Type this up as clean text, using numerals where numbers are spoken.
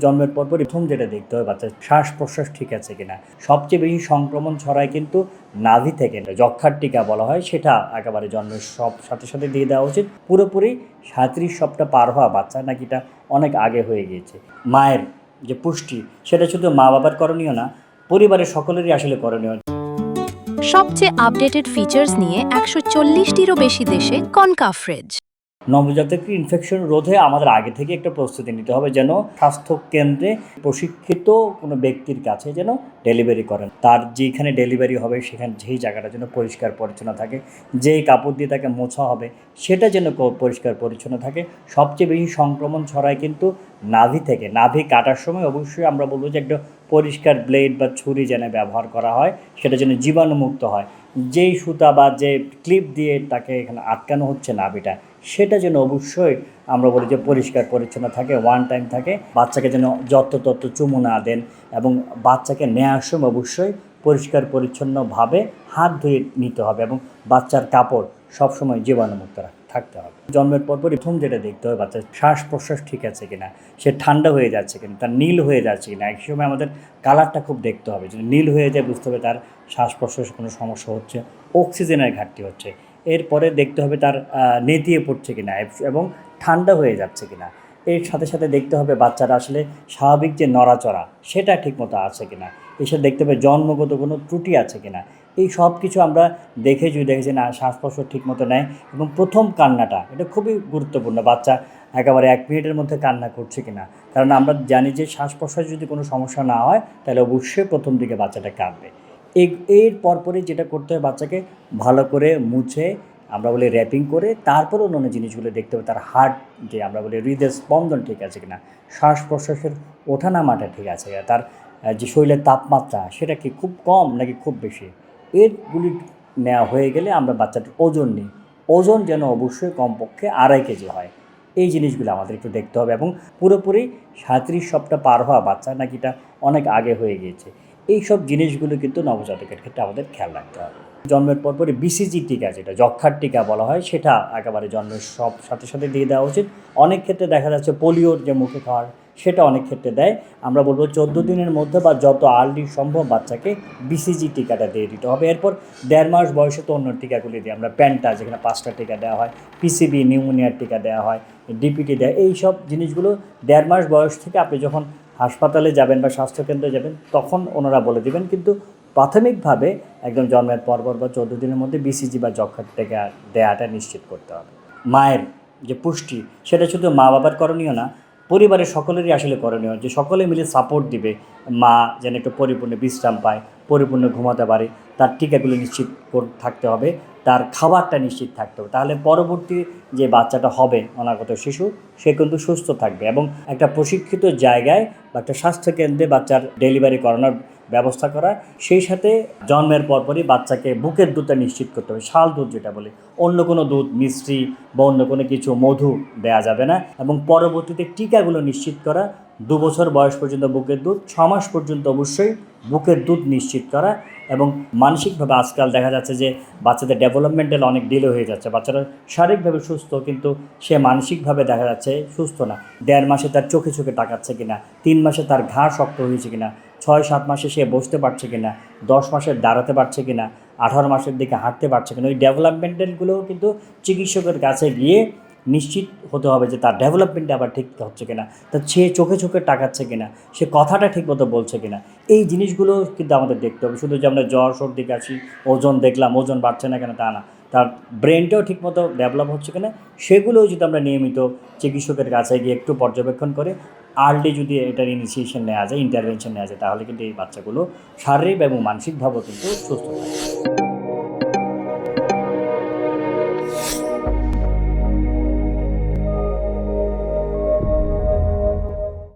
জন্মের পর প্রথম যেটা দেখতে হবে বাচ্চার শ্বাস প্রশ্বাস ঠিক আছে কিনা। সবচেয়ে বেশি সংক্রমণ ছড়ায় কিন্তু নাভি থেকে, যক্ষ্মার টিকা বলা হয়, সেটা একেবারে জন্মের সাথে সাথে দিয়ে দেওয়া উচিত। পুরোপুরি 37 সপ্তাহ পার হওয়া বাচ্চা নাকি এটা অনেক আগে হয়ে গিয়েছে। মায়ের যে পুষ্টি সেটা শুধু মা বাবার করণীয় না, পরিবারের সকলেরই আসলে করণীয়। সবচেয়ে আপডেটেড ফিচার্স নিয়ে 140টিরও বেশি দেশে কনকাফ্রেজ। নবজাতকের ইনফেকশন রোধে আমাদের আগে থেকে একটা প্রস্তুতি নিতে হবে, যেন স্বাস্থ্য কেন্দ্রে প্রশিক্ষিত কোনো ব্যক্তির কাছে যেন ডেলিভারি করেন। তার যেখানে ডেলিভারি হবে সেখানে যেই জায়গাটা যেন পরিষ্কার পরিচ্ছন্ন থাকে, যেই কাপড় দিয়ে তাকে মোছা হবে সেটা যেন পরিষ্কার পরিচ্ছন্ন থাকে। সবচেয়ে বেশি সংক্রমণ ছড়ায় কিন্তু নাভি থেকে। নাভি কাটার সময় অবশ্যই আমরা বলবো যে একটা পরিষ্কার ব্লেড বা ছুরি যেন ব্যবহার করা হয়, সেটা যেন জীবাণুমুক্ত হয়। যেই সুতা বা যে ক্লিপ দিয়ে তাকে এখানে আটকানো হচ্ছে নাভিটা, সেটা যেন অবশ্যই আমরা বলি যে পরিষ্কার পরিচ্ছন্ন থাকে, ওয়ান টাইম থাকে। বাচ্চাকে যেন যত্র চুমু না দেন, এবং বাচ্চাকে নেওয়ার সময় অবশ্যই পরিষ্কার পরিচ্ছন্নভাবে হাত ধুয়ে নিতে হবে, এবং বাচ্চার কাপড় সবসময় জীবাণুমুক্ত থাকতে হবে। জন্মের পর প্রথম যেটা দেখতে হবে বাচ্চার শ্বাস প্রশ্বাস ঠিক আছে কিনা, সে ঠান্ডা হয়ে যাচ্ছে কিনা, তার নীল হয়ে যাচ্ছে কিনা। এক সময় আমাদের কালারটা খুব দেখতে হবে, যদি নীল হয়ে যায় বুঝতে হবে তার শ্বাস প্রশ্বাসে কোনো সমস্যা হচ্ছে, অক্সিজেনের ঘাটতি হচ্ছে। এরপরে দেখতে হবে তার নেতিয়ে পড়ছে কিনা এবং ঠান্ডা হয়ে যাচ্ছে কিনা। এর সাথে সাথে দেখতে হবে বাচ্চারা আসলে স্বাভাবিক যে নড়াচড়া সেটা ঠিকমতো আছে কিনা। এসব দেখতে হবে জন্মগত কোনো ত্রুটি আছে কিনা। এই সব কিছু আমরা যদি দেখেছি না শ্বাস প্রশ্বাস ঠিকমতো নেয়, এবং প্রথম কান্নাটা এটা খুবই গুরুত্বপূর্ণ। বাচ্চা একেবারে 1 মিনিটের মধ্যে কান্না করছে কিনা, কারণ আমরা জানি যে শ্বাস প্রশ্বাস যদি কোনো সমস্যা না হয় তাহলে অবশ্যই প্রথম দিকে বাচ্চাটা কাঁদবে। এর পরপরই যেটা করতে হয়, বাচ্চাকে ভালো করে মুছে আমরা বলি র্যাপিং করে তারপরে অন্যান্য জিনিসগুলো দেখতে হবে। তার হার্ট যে আমরা বলি হৃদয়ের স্পন্দন ঠিক আছে কিনা, শ্বাস প্রশ্বাসের ওঠানামাটা ঠিক আছে কিনা, তার যে শরীরের তাপমাত্রা সেটা কি খুব কম নাকি খুব বেশি। এরগুলি নেওয়া হয়ে গেলে আমরা বাচ্চাটার ওজন নিই। ওজন যেন অবশ্যই কমপক্ষে 2.5 কেজি হয়। এই জিনিসগুলো আমাদের একটু দেখতে হবে, এবং পুরোপুরি 37 সপ্তাহ পার হওয়া বাচ্চা নাকি এটা অনেক আগে হয়ে গিয়েছে। এই সব জিনিসগুলো কিন্তু নবজাতকের ক্ষেত্রে আমাদের খেয়াল রাখতে হবে। জন্মের পরপরই বিসিজি টিকা, যেটা যক্ষ্মার টিকা বলা হয়, সেটা একেবারে জন্মের সাথে সাথে দিয়ে দেওয়া উচিত। অনেক ক্ষেত্রে দেখা যাচ্ছে পোলিওর যে মুখে খাওয়ার, সেটা অনেক ক্ষেত্রে দেয়। আমরা বলবো 14 দিনের মধ্যে বা যত আর্লি সম্ভব বাচ্চাকে বিসিজি টিকাটা দিয়ে দিতে হবে। এরপর 1.5 মাস বয়সে তো অন্য টিকাগুলি দিই আমরা, প্যান্টা যেখানে 5টা টিকা দেওয়া হয়, পিসিবি নিউমোনিয়ার টিকা দেওয়া হয়, ডিপিটি দেয়। এই সব জিনিসগুলো 1.5 মাস বয়স থেকে আপনি যখন হাসপাতালে যাবেন বা স্বাস্থ্যকেন্দ্রে যাবেন তখন ওনারা বলে দেবেন, কিন্তু প্রাথমিকভাবে একদম জন্মের পর বা 14 দিনের মধ্যে বিসিজি বা যক্ষ্মার টিকা দেওয়াটা নিশ্চিত করতে হবে। মায়ের যে পুষ্টি সেটা শুধু মা বাবার করণীয় না, পরিবারের সকলেরই আসলে করণীয়, যে সকলে মিলে সাপোর্ট দিবে। মা যেন একটু পরিপূর্ণ বিশ্রাম পায়, পরিপূর্ণ ঘুমাতে পারে, তার টিকাগুলো নিশ্চিত থাকতে হবে, তার খাবারটা নিশ্চিত থাকতে হবে। তাহলে পরবর্তী যে বাচ্চাটা হবে অনাগত শিশু, সে কিন্তু সুস্থ থাকবে, এবং একটা প্রশিক্ষিত জায়গায় বা একটা স্বাস্থ্যকেন্দ্রে বাচ্চার ডেলিভারি করানোর ব্যবস্থা করা। সেই সাথে জন্মের পরপরই বাচ্চাকে বুকের দুধটা নিশ্চিত করতে হবে, শাল দুধ যেটা বলে। অন্য কোনো দুধ, মিষ্টি বা অন্য কোনো কিছু, মধু দেওয়া যাবে না। এবং পরবর্তীতে টিকাগুলো নিশ্চিত করা, 2 বছর বয়স পর্যন্ত বুকের দুধ, 6 মাস পর্যন্ত অবশ্যই বুকের দুধ নিশ্চিত করা। এবং মানসিকভাবে আজকাল দেখা যাচ্ছে যে বাচ্চাদের ডেভেলপমেন্টাল অনেক ডিলে হয়ে যাচ্ছে। বাচ্চারা শারীরিকভাবে সুস্থ কিন্তু সে মানসিকভাবে দেখা যাচ্ছে সুস্থ না। 1.5 মাসে তার চোখে তাকাচ্ছে কিনা, 3 মাসে তার ঘাড় শক্ত হয়েছে কিনা, 6-7 মাসে সে বসতে পারছে কিনা, 10 মাসে দাঁড়াতে পারছে কিনা, 18 মাসের দিকে হাঁটতে পারছে কিনা। ওই ডেভেলপমেন্টালগুলোও কিন্তু চিকিৎসকের কাছে গিয়ে নিশ্চিত হতে হবে যে তার ডেভেলপমেন্টটা আবার ঠিক হচ্ছে কিনা, তা সে চোখে টাকাচ্ছে কিনা, সে কথাটা ঠিকমতো বলছে কিনা। এই জিনিসগুলো কিন্তু আমাদের দেখতে হবে। শুধু যে আমরা জ্বর সর্দি কাশি ওজন দেখলাম, ওজন বাড়ছে না কেন তা না, তার ব্রেনটাও ঠিকমতো ডেভেলপ হচ্ছে কিনা সেগুলোও যদি আমরা নিয়মিত চিকিৎসকের কাছে গিয়ে একটু পর্যবেক্ষণ করে আর্লি যদি এটার ইনিশিয়েশন নেওয়া যায়, ইন্টারভেনশন নেওয়া যায়, তাহলে কিন্তু এই বাচ্চাগুলো শারীরিক এবং মানসিকভাবেও কিন্তু সুস্থ থাকে।